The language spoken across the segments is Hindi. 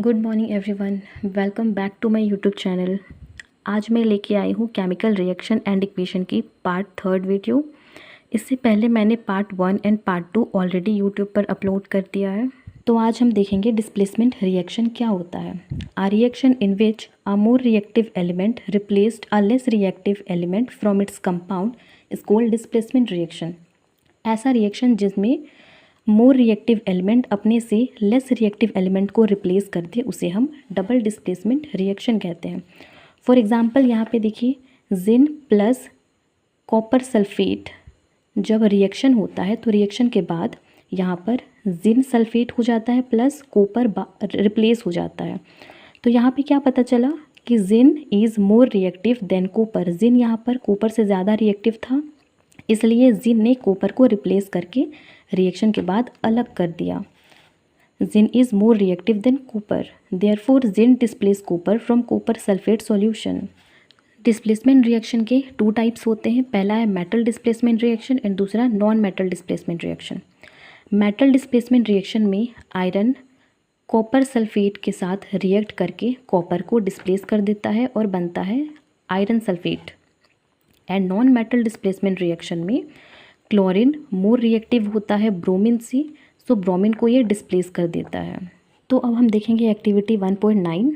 Good morning everyone, welcome back to my YouTube channel. आज मैं लेके आई हूँ केमिकल रिएक्शन एंड इक्वेशन की पार्ट 3 वीडियो। इससे पहले मैंने part 1 and part 2 already YouTube पर अपलोड कर दिया है। तो आज हम देखेंगे डिस्प्लेसमेंट रिएक्शन क्या होता है। A reaction in which a more reactive element replaced a less reactive element from its compound is called displacement reaction. ऐसा रिएक्शन जिसमें मोर रिएक्टिव एलिमेंट अपने से लेस रिएक्टिव एलिमेंट को रिप्लेस कर दे उसे हम डबल डिस्प्लेसमेंट रिएक्शन कहते हैं। फॉर एग्जांपल यहाँ पे देखिए, जिन प्लस कॉपर सल्फेट जब रिएक्शन होता है तो रिएक्शन के बाद यहाँ पर जिन सल्फेट हो जाता है प्लस कॉपर रिप्लेस हो जाता है। तो यहाँ पे क्या पता चला कि zinc is more reactive than copper. Zinc यहाँ पर कॉपर से ज़्यादा रिएक्टिव था, इसलिए जिन ने कॉपर को रिप्लेस करके रिएक्शन के बाद अलग कर दिया। Zinc is more reactive than copper, therefore zinc displace copper from copper sulphate solution. Displacement reaction के 2 टाइप्स होते हैं। पहला है मेटल डिस्प्लेसमेंट रिएक्शन एंड दूसरा non metal displacement reaction. Metal displacement reaction में आयरन कॉपर सल्फेट के साथ रिएक्ट करके कॉपर को डिस्प्लेस कर देता है और बनता है iron sulphate. And non metal displacement reaction में क्लोरीन मोर रिएक्टिव होता है ब्रोमीन से, सो ब्रोमीन को ये डिस्प्लेस कर देता है। तो अब हम देखेंगे activity 1.9।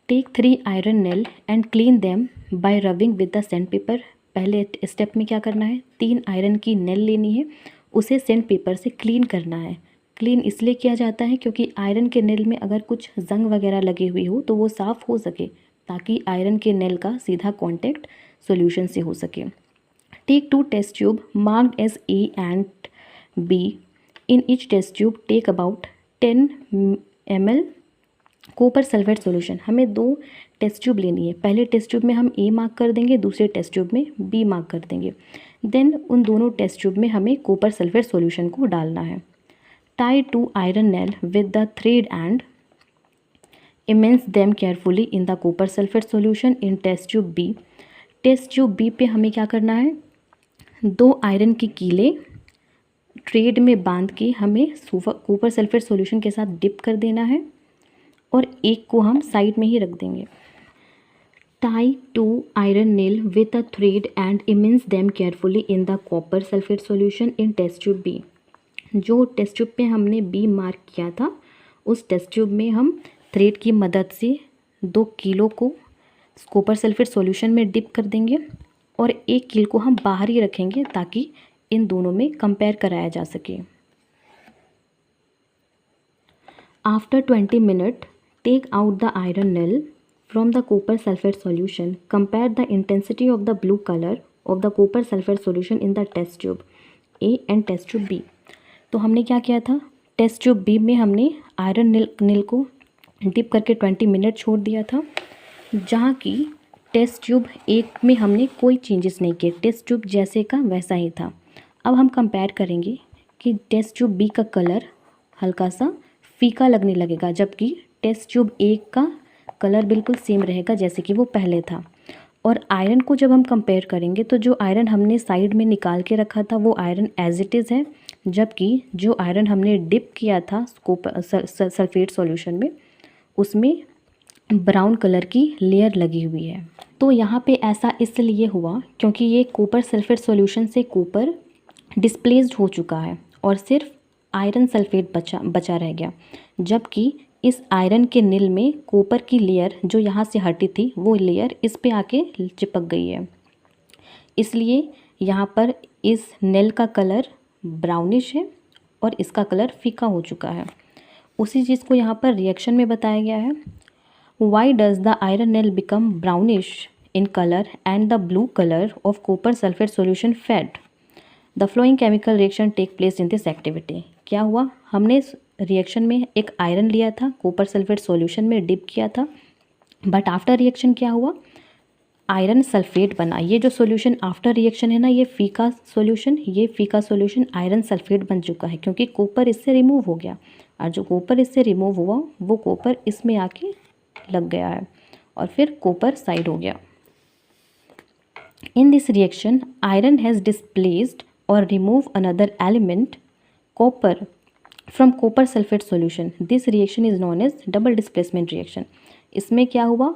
Take 3 iron nail and clean them by rubbing with the sand paper. पहले स्टेप में क्या करना है, 3 आयरन की नेल लेनी है, उसे सैंड पेपर से क्लीन करना है। क्लीन इसलिए किया जाता है क्योंकि आयरन के नेल में अगर कुछ जंग वगैरह लगी हुई हो तो वो साफ़ हो सके, ताकि आयरन के नेल का सीधा कॉन्टेक्ट सॉल्यूशन से हो सके। Take 2 test tube marked as A and B. In each test tube take about 10 ml copper sulphate solution. हमें 2 टेस्ट ट्यूब लेनी है। पहले टेस्ट ट्यूब में हम A मार्क कर देंगे, दूसरे टेस्ट ट्यूब में B मार्क कर देंगे। देन उन दोनों टेस्ट ट्यूब में हमें कॉपर सल्फेट सॉल्यूशन को डालना है। Tie 2 iron nail with the thread and immerse them carefully in the copper sulphate solution in test tube B। Test tube B पे हमें क्या करना है, 2 आयरन की कीले ट्रेड में बांध के हमें कॉपर सल्फेट सॉल्यूशन के साथ डिप कर देना है और एक को हम साइड में ही रख देंगे। Tie 2 iron nail with a thread and immerse them carefully in the copper sulphate solution in test tube B। जो टेस्ट ट्यूब पे हमने B मार्क किया था, उस टेस्ट ट्यूब में हम थ्रेड की मदद से 2 कीलो को कॉपर सल्फेट सॉल्यूशन में डिप कर देंगे और 1 कील को हम बाहर ही रखेंगे ताकि इन दोनों में कंपेयर कराया जा सके। After 20 minute take out the iron nail from the copper sulphate solution. Compare the intensity of the blue colour of the copper sulphate solution in the test tube A and test tube B। तो हमने क्या किया था, टेस्ट ट्यूब B में हमने आयरन नेल को डिप करके 20 मिनट छोड़ दिया था, जहाँ की टेस्ट ट्यूब 1 में हमने कोई चेंजेस नहीं किए, टेस्ट ट्यूब जैसे का वैसा ही था। अब हम कंपेयर करेंगे कि टेस्ट ट्यूब B का कलर हल्का सा फीका लगने लगेगा, जबकि टेस्ट ट्यूब 1 का कलर बिल्कुल सेम रहेगा जैसे कि वो पहले था। और आयरन को जब हम कंपेयर करेंगे तो जो आयरन हमने साइड में निकाल के रखा था वो आयरन एज इट इज़ है, जबकि जो आयरन हमने डिप किया था सल्फेट सॉल्यूशन में, उसमें ब्राउन कलर की लेयर लगी हुई है। तो यहाँ पे ऐसा इसलिए हुआ क्योंकि ये कॉपर सल्फेट सॉल्यूशन से कॉपर डिस्प्लेस्ड हो चुका है और सिर्फ आयरन सल्फेट बचा रह गया, जबकि इस आयरन के नील में कॉपर की लेयर जो यहाँ से हटी थी वो लेयर इस पे आके चिपक गई है। इसलिए यहाँ पर इस नेल का कलर ब्राउनिश है और इसका कलर फीका हो चुका है। उसी चीज़ को यहाँ पर रिएक्शन में बताया गया है। Why does the iron nail become brownish in color and the blue color of copper sulfate solution fade? The following chemical reaction take place in this activity. क्या हुआ, हमने रिएक्शन में एक आयरन लिया था, कॉपर सल्फेट सॉल्यूशन में डिप किया था, बट आफ्टर रिएक्शन क्या हुआ, आयरन सल्फेट बना। ये जो सॉल्यूशन आफ्टर रिएक्शन है ना, ये फीका सॉल्यूशन आयरन सल्फेट बन चुका है क्योंकि कॉपर इससे रिमूव हो गया, और जो कॉपर इससे रिमूव हुआ वो कॉपर इसमें आके लग गया है और फिर कॉपर साइड हो गया। In this reaction iron has displaced or remove another element copper from copper sulphate solution. This reaction is known as double displacement reaction. इसमें क्या हुआ,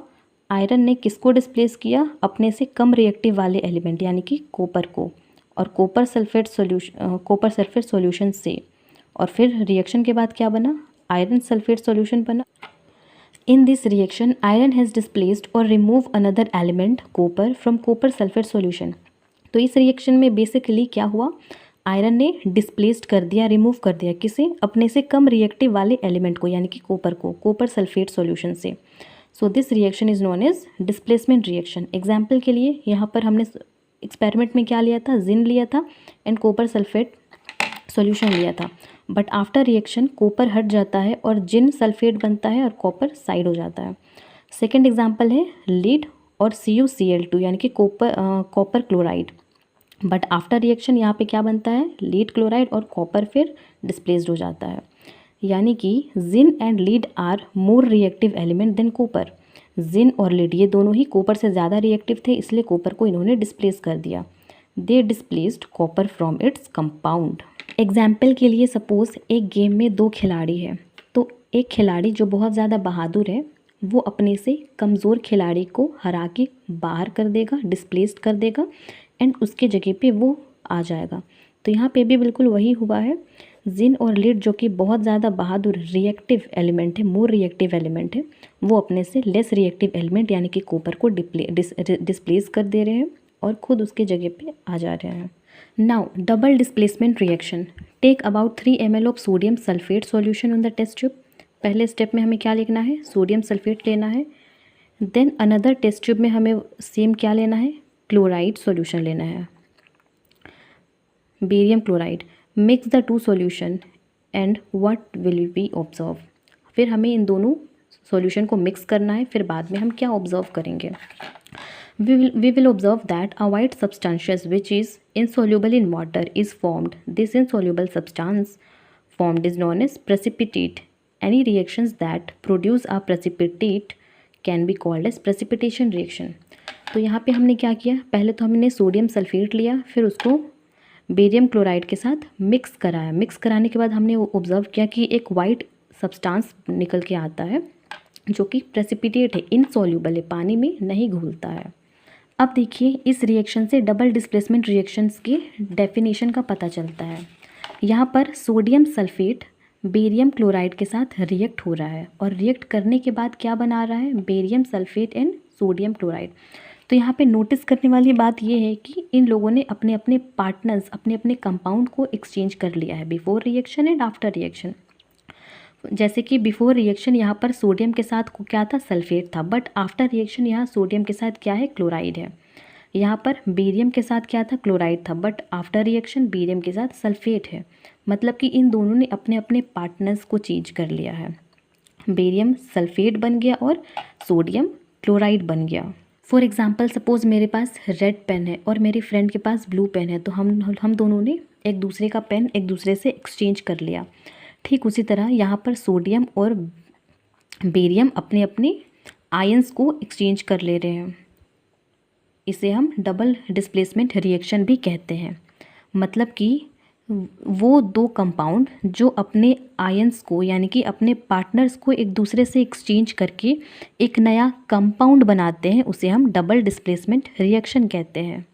आयरन ने किसको डिस्प्लेस किया, अपने से कम रिएक्टिव वाले एलिमेंट यानी कि कॉपर को, और कॉपर सल्फेट सॉल्यूशन से, और फिर रिएक्शन के बाद क्या बना, आयरन सल्फेट सॉल्यूशन बना। In this reaction iron has displaced or remove another element copper from copper sulphate solution. तो इस रिएक्शन में बेसिकली क्या हुआ, आयरन ने डिस्प्लेस्ड कर दिया, रिमूव कर दिया, किसे, अपने से कम रिएक्टिव वाले एलिमेंट को यानी कि कॉपर को, कॉपर सल्फेट सॉल्यूशन से। So this reaction is known as displacement reaction. Example के लिए यहाँ पर हमने एक्सपेरिमेंट में क्या लिया था, जिन लिया था एंड कॉपर सल्फेट सॉल्यूशन लिया था, बट आफ्टर रिएक्शन कॉपर हट जाता है और जिन सल्फेट बनता है और कॉपर साइड हो जाता है। सेकेंड एग्जाम्पल है लीड और CuCl2 यानी कि copper chloride, but after reaction यहाँ पे क्या बनता है, लीड क्लोराइड और कॉपर फिर डिस्प्लेस्ड हो जाता है। यानी कि zinc and lead are more reactive element than copper. Zinc और लीड ये दोनों ही कॉपर से ज़्यादा रिएक्टिव थे, इसलिए कॉपर को इन्होंने डिस्प्लेस कर दिया। They displaced copper from its compound. Example के लिए सपोज एक गेम में 2 खिलाड़ी हैं, तो एक खिलाड़ी जो बहुत ज़्यादा बहादुर है वो अपने से कमज़ोर खिलाड़ी को हरा के बाहर कर देगा, डिस्प्लेस्ड कर देगा एंड उसके जगह पे वो आ जाएगा। तो यहाँ पे भी बिल्कुल वही हुआ है। जिन और लीड जो कि बहुत ज़्यादा बहादुर रिएक्टिव एलिमेंट है, मोर रिएक्टिव एलिमेंट है, वो अपने से लेस रिएक्टिव एलिमेंट यानी कि कॉपर को डिस्प्लेस कर दे रहे हैं और खुद उसके जगह पे आ जा रहे हैं। Now double displacement reaction. Take about 3 ml of sodium sulphate solution on the test tube. पहले स्टेप में हमें क्या लिखना है, सोडियम सल्फेट लेना है। देन अनदर टेस्ट ट्यूब में हमें सेम क्या लेना है, क्लोराइड सॉल्यूशन लेना है, barium chloride. Mix the 2 solution and what will be observe. फिर हमें इन दोनों सॉल्यूशन को मिक्स करना है, फिर बाद में हम क्या ऑब्जर्व करेंगे। We will observe that a white substance which is insoluble in water is formed. This insoluble substance formed is known as precipitate. Any reactions that produce a precipitate can be called as precipitation reaction. तो यहाँ पे हमने क्या किया, पहले तो हमने सोडियम सल्फेट लिया, फिर उसको बेरियम क्लोराइड के साथ मिक्स कराया। मिक्स कराने के बाद हमने ऑब्जर्व किया कि एक वाइट सब्सटेंस निकल के आता है जो कि प्रेसिपिटेट है, इनसॉल्यूबल है, पानी में नहीं घुलता है। अब देखिए इस रिएक्शन से डबल डिस्प्लेसमेंट रिएक्शंस की डेफिनेशन का पता चलता है। यहाँ पर सोडियम सल्फेट बेरियम क्लोराइड के साथ रिएक्ट हो रहा है और रिएक्ट करने के बाद क्या बना रहा है, barium sulphate and sodium chloride. तो यहाँ पे नोटिस करने वाली बात ये है कि इन लोगों ने अपने अपने पार्टनर्स, अपने अपने कंपाउंड को एक्सचेंज कर लिया है before reaction and after reaction. जैसे कि बिफोर रिएक्शन यहाँ पर सोडियम के साथ क्या था, सल्फेट था, बट आफ्टर रिएक्शन यहाँ सोडियम के साथ क्या है, क्लोराइड है। यहाँ पर बेरियम के साथ क्या था, क्लोराइड था, बट आफ्टर रिएक्शन बेरियम के साथ सल्फेट है। मतलब कि इन दोनों ने अपने अपने पार्टनर्स को चेंज कर लिया है। बेरियम सल्फेट बन गया और सोडियम क्लोराइड बन गया। फॉर एग्जाम्पल सपोज मेरे पास रेड पेन है और मेरी फ्रेंड के पास ब्लू पेन है, तो हम दोनों ने एक दूसरे का पेन एक दूसरे से एक्सचेंज कर लिया। ठीक उसी तरह यहाँ पर सोडियम और बेरियम अपने अपने आयंस को एक्सचेंज कर ले रहे हैं। इसे हम डबल डिस्प्लेसमेंट रिएक्शन भी कहते हैं। मतलब कि वो 2 कंपाउंड जो अपने आयंस को यानी कि अपने पार्टनर्स को एक दूसरे से एक्सचेंज करके एक नया कंपाउंड बनाते हैं, उसे हम डबल डिस्प्लेसमेंट रिएक्शन कहते हैं।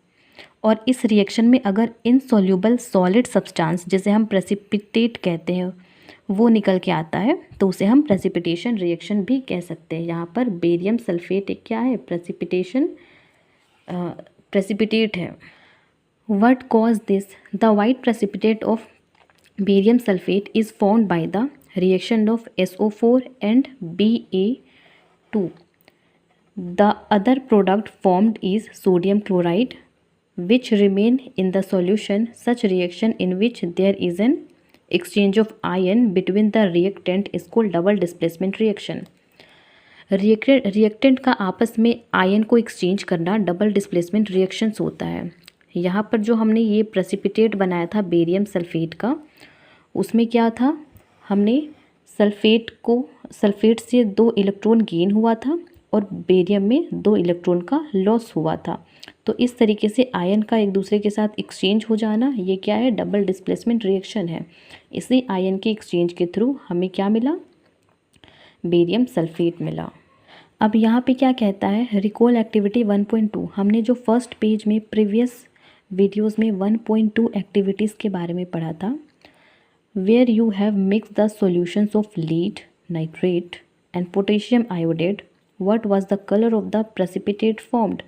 और इस रिएक्शन में अगर इनसॉल्यूबल सॉलिड सब्सटेंस जिसे हम प्रेसिपिटेट कहते हैं वो निकल के आता है तो उसे हम प्रेसिपिटेशन रिएक्शन भी कह सकते हैं। यहाँ पर बेरियम सल्फेट एक क्या है, प्रेसिपिटेट है। What caused this? The white precipitate of barium sulfate is formed by the reaction of SO4 and Ba2. The other product formed is sodium chloride, which remain in the solution. Such reaction in which there is an exchange of ion between the reactant is called double displacement reaction. Reactant का आपस में आयन को एक्सचेंज करना डबल डिस्प्लेसमेंट रिएक्शंस होता है। यहाँ पर जो हमने ये प्रेसिपिटेट बनाया था बेरियम सल्फेट का, उसमें क्या था, हमने सल्फेट से 2 इलेक्ट्रॉन गेन हुआ था और बेरियम में 2 इलेक्ट्रॉन का लॉस हुआ था। तो इस तरीके से आयन का एक दूसरे के साथ एक्सचेंज हो जाना, ये क्या है, डबल डिस्प्लेसमेंट रिएक्शन है। इसी आयन के एक्सचेंज के थ्रू हमें क्या मिला, बेरियम सल्फेट मिला। अब यहाँ पे क्या कहता है, रिकॉल एक्टिविटी 1.2। हमने जो फर्स्ट पेज में प्रीवियस वीडियोस में 1.2 एक्टिविटीज़ के बारे में पढ़ा था, where you have mix the solutions of lead nitrate and potassium iodate, what was the colour of the precipitate formed,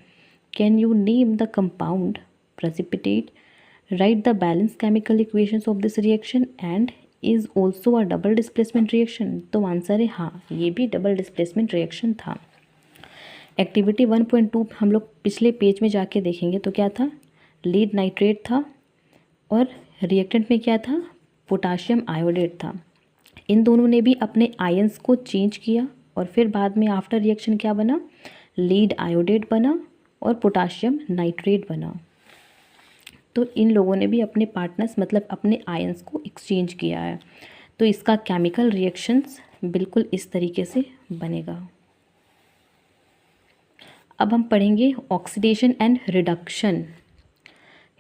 can you name the compound precipitate, write the balanced chemical equations of this reaction and is also a double displacement reaction। तो आंसर है हाँ, ये भी डबल डिस्प्लेसमेंट रिएक्शन था। एक्टिविटी 1.2 हम लोग पिछले पेज में जाके देखेंगे तो क्या था, लीड नाइट्रेट था और रिएक्टेंट में क्या था, पोटाशियम आयोडेट था। इन दोनों ने भी अपने आयंस को चेंज किया और फिर बाद में आफ्टर रिएक्शन क्या बना, लीड आयोडेट बना और पोटाशियम नाइट्रेट बना। तो इन लोगों ने भी अपने पार्टनर्स मतलब अपने आयंस को एक्सचेंज किया है। तो इसका केमिकल रिएक्शंस बिल्कुल इस तरीके से बनेगा। अब हम पढ़ेंगे oxidation and reduction.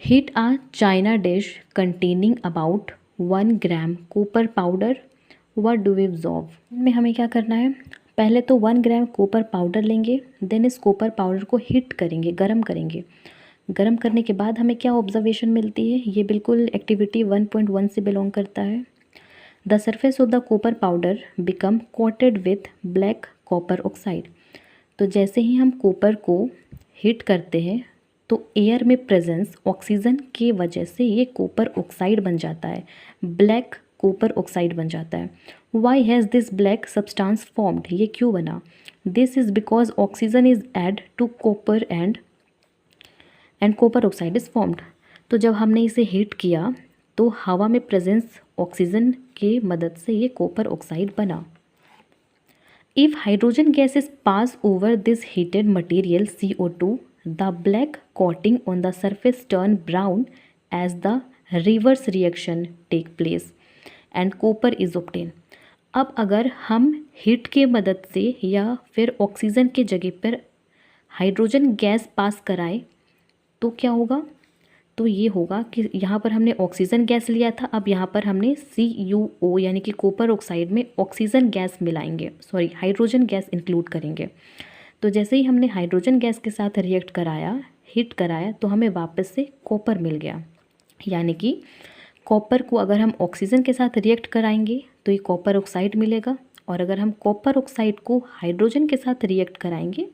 Heat a china dish containing about 1 gram copper powder, what do we observe. में हमें क्या करना है, पहले तो 1 ग्राम कॉपर पाउडर लेंगे, देन इस कॉपर पाउडर को हीट करेंगे, गर्म करेंगे। गर्म करने के बाद हमें क्या ऑब्जर्वेशन मिलती है, ये बिल्कुल एक्टिविटी 1.1 से बिलोंग करता है। The surface of the copper powder become coated with black copper oxide. तो जैसे ही हम कॉपर को हीट करते हैं तो एयर में प्रेजेंस ऑक्सीजन की वजह से ये कॉपर ऑक्साइड बन जाता है, ब्लैक कॉपर ऑक्साइड बन जाता है। Why has this black substance formed, ये क्यों बना, this is because oxygen is add to copper and copper oxide is formed. तो जब हमने इसे हीट किया तो हवा में प्रेजेंस ऑक्सीजन की मदद से ये कॉपर ऑक्साइड बना। If hydrogen gas is pass over this heated material CO2, the black coating on the surface turn brown as the reverse reaction take place and copper is obtain. अब अगर हम हीट के मदद से या फिर ऑक्सीजन के जगह पर हाइड्रोजन गैस पास कराएं तो क्या होगा, तो ये होगा कि यहाँ पर हमने ऑक्सीजन गैस लिया था, अब यहाँ पर हमने CuO यानी कि कॉपर ऑक्साइड में ऑक्सीजन गैस मिलाएंगे, सॉरी हाइड्रोजन गैस इंक्लूड करेंगे। तो जैसे ही हमने हाइड्रोजन गैस के साथ रिएक्ट कराया, हीट कराया, तो हमें वापस से कॉपर मिल गया। यानी कि कॉपर को अगर हम ऑक्सीजन के साथ रिएक्ट कराएंगे तो ये कॉपर ऑक्साइड मिलेगा, और अगर हम कॉपर ऑक्साइड को हाइड्रोजन के साथ रिएक्ट कराएंगे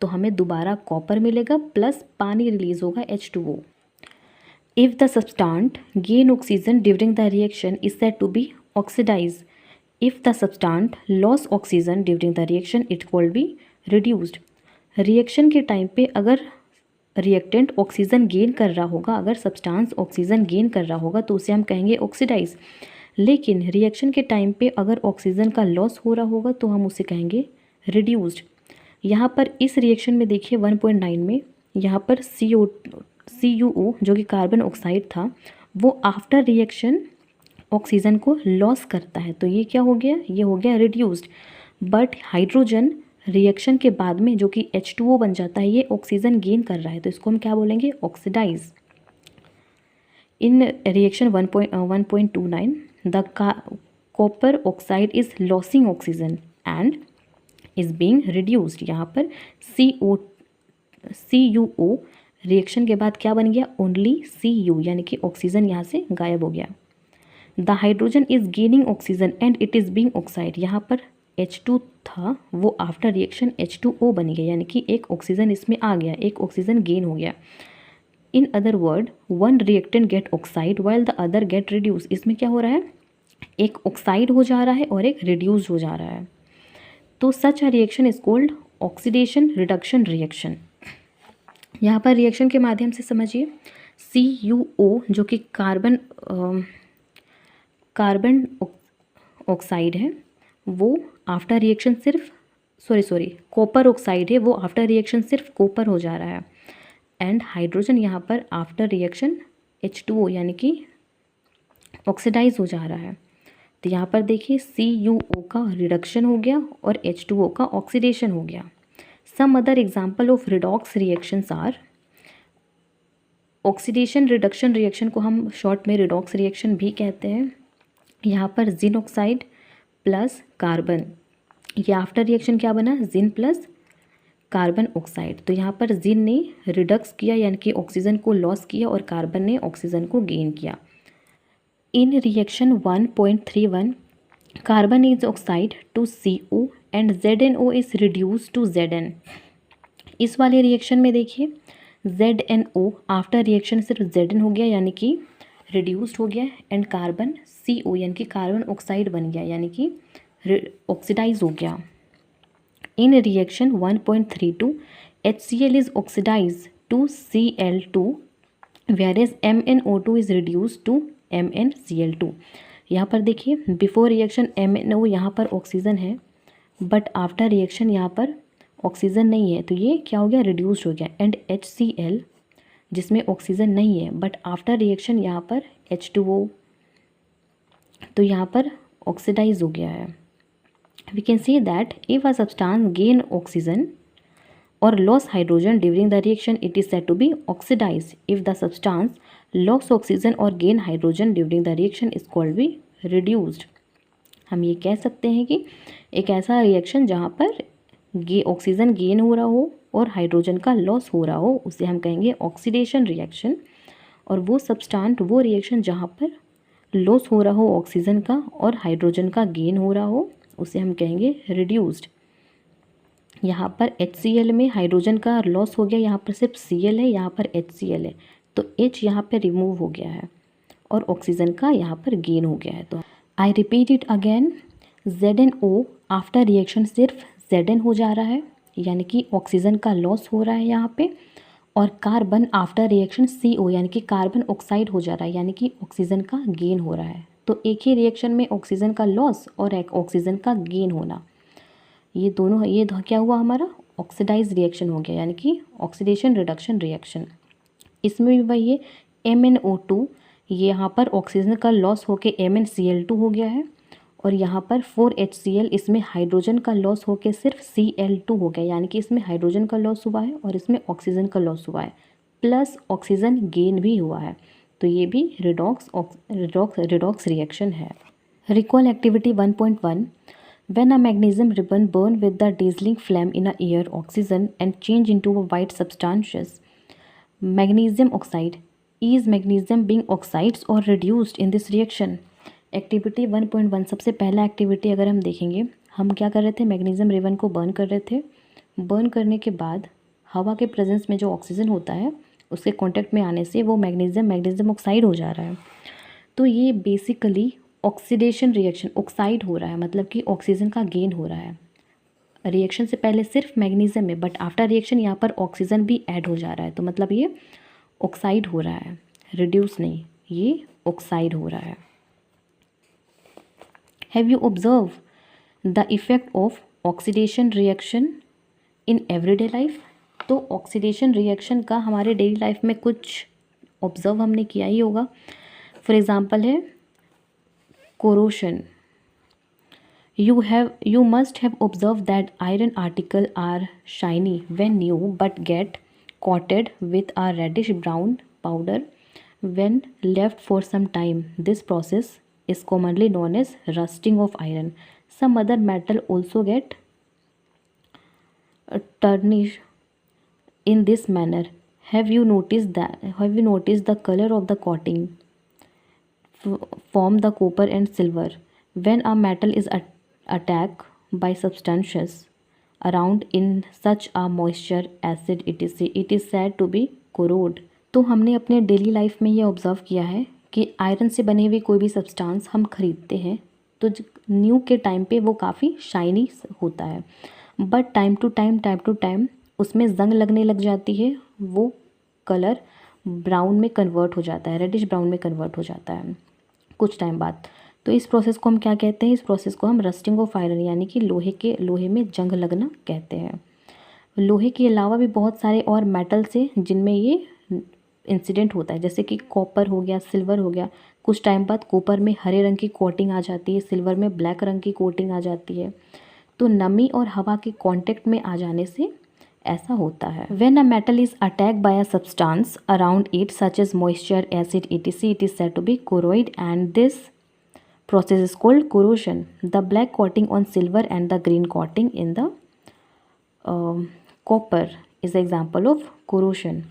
तो हमें दोबारा कॉपर मिलेगा प्लस पानी रिलीज होगा H2O। If the substance gain oxygen during the reaction is said to be oxidized. If the substance lost oxygen during the reaction it will be reduced। Reaction के टाइम पे अगर रिएक्टेंट ऑक्सीजन गेन कर रहा होगा, अगर सब्सटेंस ऑक्सीजन गेन कर रहा होगा तो उसे हम कहेंगे ऑक्सीडाइज। लेकिन रिएक्शन के टाइम पे अगर ऑक्सीजन का लॉस हो रहा होगा तो हम उसे कहेंगे रिड्यूस्ड। यहाँ पर इस रिएक्शन में देखिए 1.9 में यहाँ पर CuO जो कि कार्बन ऑक्साइड था वो आफ्टर रिएक्शन ऑक्सीजन को लॉस करता है, तो ये क्या हो गया, ये हो गया रिड्यूस्ड। बट हाइड्रोजन रिएक्शन के बाद में जो कि H2O बन जाता है ये ऑक्सीजन गेन कर रहा है, तो इसको हम क्या बोलेंगे, oxidise. In reaction 1.29 the copper oxide is losing oxygen and is being reduced. यहाँ पर CuO रिएक्शन के बाद क्या बन गया, ओनली Cu यानी कि ऑक्सीजन यहाँ से गायब हो गया। The hydrogen is gaining oxygen and it is being oxide. यहाँ पर H2 था वो आफ्टर रिएक्शन H2O बन गया, यानी कि एक ऑक्सीजन इसमें आ गया, एक ऑक्सीजन गेन हो गया। In other word one reactant get oxide while the other get reduce. इसमें क्या हो रहा है, एक ऑक्साइड हो जा रहा है और एक रिड्यूस हो जा रहा है। तो such a reaction is called oxidation reduction reaction. यहाँ पर रिएक्शन के माध्यम से समझिए CuO जो कि कार्बन ऑक्साइड है वो आफ्टर रिएक्शन सिर्फ कॉपर ऑक्साइड है वो आफ्टर रिएक्शन सिर्फ कॉपर हो जा रहा है, एंड हाइड्रोजन यहाँ पर आफ्टर रिएक्शन H2O यानी कि ऑक्सीडाइज हो जा रहा है। तो यहाँ पर देखिए CuO का रिडक्शन हो गया और H2O का ऑक्सीडेशन हो गया। Some other example of redox reactions are oxidation reduction reaction को हम शॉर्ट में रिडॉक्स रिएक्शन भी कहते हैं। यहाँ पर जिन ऑक्साइड प्लस कार्बन, ये आफ्टर रिएक्शन क्या बना, जिन प्लस कार्बन ऑक्साइड। तो यहाँ पर जिन ने रिडक्स किया यानी कि ऑक्सीजन को लॉस किया और कार्बन ने ऑक्सीजन को गेन किया। In reaction 1.31 carbon is oxide to CO and ZNO is reduce to Zn। इस वाले रिएक्शन में देखिए ZNO आफ्टर रिएक्शन सिर्फ Zn हो गया यानी कि रिड्यूस्ड हो गया, एंड कार्बन CO यानी कि कार्बन ऑक्साइड बन गया यानी कि ऑक्सीडाइज हो गया। In reaction 1.32 HCl is oxidise to Cl2 whereas MnO2 is reduce to MnCl2। यहाँ पर देखिए बिफोर रिएक्शन MnO यहाँ पर ऑक्सीजन है, बट आफ्टर रिएक्शन यहाँ पर ऑक्सीजन नहीं है, तो ये क्या हो गया, रिड्यूस्ड हो गया। एंड HCl जिसमें ऑक्सीजन नहीं है बट आफ्टर रिएक्शन यहाँ पर H2O, तो यहाँ पर ऑक्सीडाइज हो गया है। We can see that if a substance gain oxygen or loss hydrogen during the reaction, it is said to be oxidized. If the substance loss oxygen or gain hydrogen during the reaction is called be reduced. हम ये कह सकते हैं कि एक ऐसा रिएक्शन जहाँ पर ऑक्सीजन गेन हो रहा हो और हाइड्रोजन का लॉस हो रहा हो उसे हम कहेंगे ऑक्सीडेशन रिएक्शन, और वो सब्सटेंट वो रिएक्शन जहाँ पर लॉस हो रहा हो ऑक्सीजन का और हाइड्रोजन का गेन हो रहा हो उसे हम कहेंगे रिड्यूस्ड। यहाँ पर HCl में हाइड्रोजन का लॉस हो गया, यहाँ पर सिर्फ Cl है, यहाँ पर HCl है, तो H यहाँ पर रिमूव हो गया है और ऑक्सीजन का यहाँ पर गेन हो गया है। तो I repeat it again, ZnO after reaction सिर्फ Zn हो जा रहा है यानी कि ऑक्सीजन का लॉस हो रहा है यहाँ पे, और कार्बन आफ्टर रिएक्शन CO यानी कि कार्बन ऑक्साइड हो जा रहा है यानी कि ऑक्सीजन का गेन हो रहा है। तो एक ही रिएक्शन में ऑक्सीजन का लॉस और एक ऑक्सीजन का गेन होना, ये दोनों ये क्या हुआ हमारा ऑक्सीडाइज रिएक्शन हो गया यानी कि ऑक्सीडेशन रिडक्शन रिएक्शन। इसमें भी वही है MnO2, ये यहाँ पर ऑक्सीजन का लॉस होके MnCl2 हो गया है, और यहाँ पर 4HCl इसमें हाइड्रोजन का लॉस होके सिर्फ Cl2 हो गया यानी कि इसमें हाइड्रोजन का लॉस हुआ है और इसमें ऑक्सीजन का लॉस हुआ है प्लस ऑक्सीजन गेन भी हुआ है। तो ये भी रिडॉक्स रिएक्शन है। Recall activity 1.1 When a magnesium ribbon burn with the dazzling flame in a air oxygen and change into a white substance, magnesium oxide, is magnesium being oxidized or reduced in this reaction? Activity 1.1 सबसे पहला एक्टिविटी अगर हम देखेंगे, हम क्या कर रहे थे, मैग्नीशियम रिबन को बर्न कर रहे थे। बर्न करने के बाद हवा के प्रेजेंस में जो ऑक्सीजन होता है उसके कांटेक्ट में आने से वो मैग्नीशियम ऑक्साइड हो जा रहा है। तो ये बेसिकली ऑक्सीडेशन रिएक्शन, ऑक्साइड हो रहा है मतलब कि ऑक्सीजन का गेन हो रहा है। रिएक्शन से पहले सिर्फ मैग्नीशियम है बट आफ्टर रिएक्शन यहाँ पर ऑक्सीजन भी ऐड हो जा रहा है, तो मतलब ये ऑक्साइड हो रहा है, रिड्यूस नहीं, ये ऑक्साइड हो रहा है। Have you observe the effect of oxidation reaction in everyday life? तो ऑक्सीडेशन रिएक्शन का हमारे डेली लाइफ में कुछ ऑब्जर्व हमने किया ही होगा। फॉर एग्जांपल है corrosion. You must have observed that iron articles are shiny when new but get coated with a reddish brown powder when left for some time. This process is commonly known as rusting of iron. Some other metal also get tarnished in this manner. Have you noticed the color of the coating form the copper and silver? When a metal is attacked by substances around in such a moisture acid, it is said to be corrode. तो हमने अपने डेली लाइफ में ये ऑब्ज़र्व किया है कि आयरन से बने हुए कोई भी सब्सटेंस हम खरीदते हैं तो न्यू के टाइम पे वो काफ़ी शाइनी होता है, बट टाइम टू टाइम उसमें जंग लगने लग जाती है, वो कलर ब्राउन में कन्वर्ट हो जाता है, रेडिश ब्राउन में कन्वर्ट हो जाता है कुछ टाइम बाद। तो इस प्रोसेस को हम क्या कहते हैं? इस प्रोसेस को हम रस्टिंग ऑफ आयरन यानी कि लोहे में जंग लगना कहते हैं। लोहे के अलावा भी बहुत सारे और मेटल्स हैं जिनमें ये इंसिडेंट होता है, जैसे कि कॉपर हो गया, सिल्वर हो गया। कुछ टाइम बाद कॉपर में हरे रंग की कोटिंग आ जाती है, सिल्वर में ब्लैक रंग की कोटिंग आ जाती है। तो नमी और हवा के कांटेक्ट में आ जाने से ऐसा होता है। When a metal is attacked by a substance around it such as moisture, acid, etc., it is said to be corroid, and this process is called corrosion. The black coating on silver and the green coating in the copper is example of corrosion.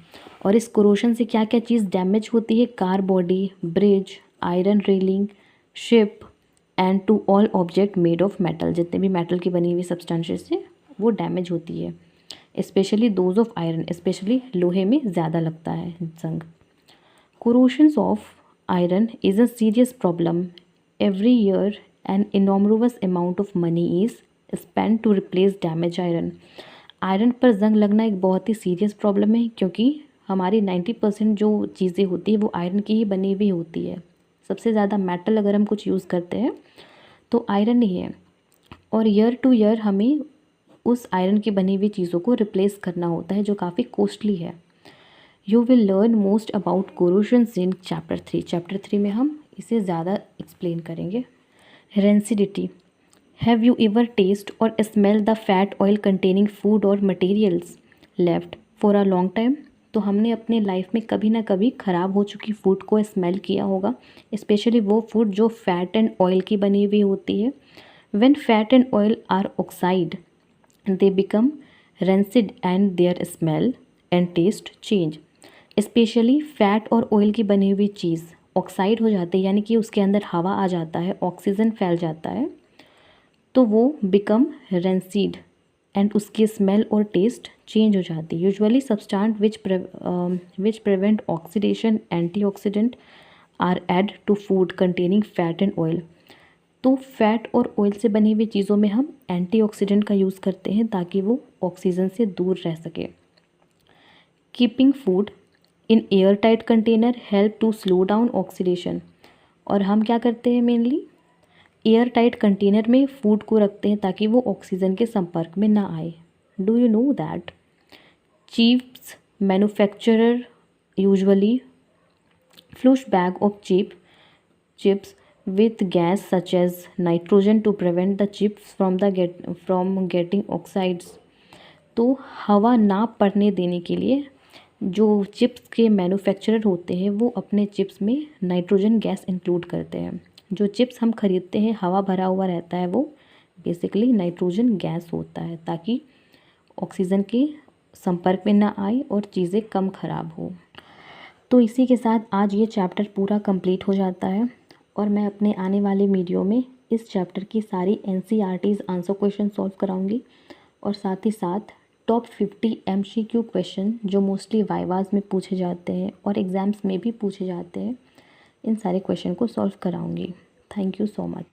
और इस corrosion से क्या क्या चीज़ डैमेज होती है? Car body, bridge, iron railing, ship and to all object made of metal. जितने भी मेटल की बनी हुई सब्सटेंसेस से वो डैमेज होती है। Specially those of iron, specially लोहे में ज़्यादा लगता है जंग। Corrosions of iron is a serious problem. Every year, an enormous amount of money is spent to replace damaged iron. Iron पर जंग लगना एक बहुत ही सीरियस प्रॉब्लम है, क्योंकि हमारी 90% जो चीज़ें होती है वो आयरन की ही बनी हुई होती है। सबसे ज़्यादा मेटल अगर हम कुछ यूज़ करते हैं तो आयरन ही है, और ईयर टू ईयर हमें उस आयरन की बनी हुई चीज़ों को रिप्लेस करना होता है, जो काफ़ी कॉस्टली है। You will learn most about corrosions in chapter 3। Chapter 3 में हम इसे ज़्यादा एक्सप्लेन करेंगे। Rancidity, have you ever taste और smell the fat oil containing food और materials left for a long time. तो हमने अपने लाइफ में कभी ना कभी ख़राब हो चुकी फूड को स्मेल किया होगा, स्पेशली वो फूड जो फैट एंड ऑयल की बनी हुई होती है। When fat and oil are oxide they become rancid and their smell and taste change. Specially fat और ऑयल की बनी हुई चीज़ ऑक्साइड हो जाती है, यानी कि उसके अंदर हवा आ जाता है, ऑक्सीजन फैल जाता है, तो वो बिकम रेंसीड एंड उसकी स्मेल और टेस्ट चेंज हो जाती है। Usually substance which prevent oxidation antioxidant are add to food containing fat and oil. तो फैट और ऑयल से बनी हुई चीज़ों में हम एंटीऑक्सीडेंट का यूज़ करते हैं ताकि वो ऑक्सीजन से दूर रह सके। Keeping food in air tight container help to slow down oxidation. और हम क्या करते हैं? मेनली एयर टाइट कंटेनर में फूड को रखते हैं ताकि वो ऑक्सीजन के संपर्क में ना आए। Do you know that chips manufacturer usually flush bag of chips with gas such as nitrogen to prevent the chips from getting oxides। तो हवा ना पड़ने देने के लिए जो चिप्स के मैन्युफैक्चरर होते हैं वो अपने चिप्स में नाइट्रोजन गैस इंक्लूड करते हैं। जो चिप्स हम खरीदते हैं हवा भरा हुआ रहता है, वो बेसिकली नाइट्रोजन गैस होता है ताकि ऑक्सीजन के संपर्क में ना आए और चीज़ें कम ख़राब हो। तो इसी के साथ आज ये चैप्टर पूरा कंप्लीट हो जाता है, और मैं अपने आने वाले वीडियो में इस चैप्टर की सारी NCERT's आंसर क्वेश्चन सॉल्व कराऊंगी, और साथ ही साथ टॉप 50 MCQ क्वेश्चन जो मोस्टली वाइवाज में पूछे जाते हैं और एग्ज़ाम्स में भी पूछे जाते हैं, इन सारे क्वेश्चन को सॉल्व कराऊंगी। Thank you so much.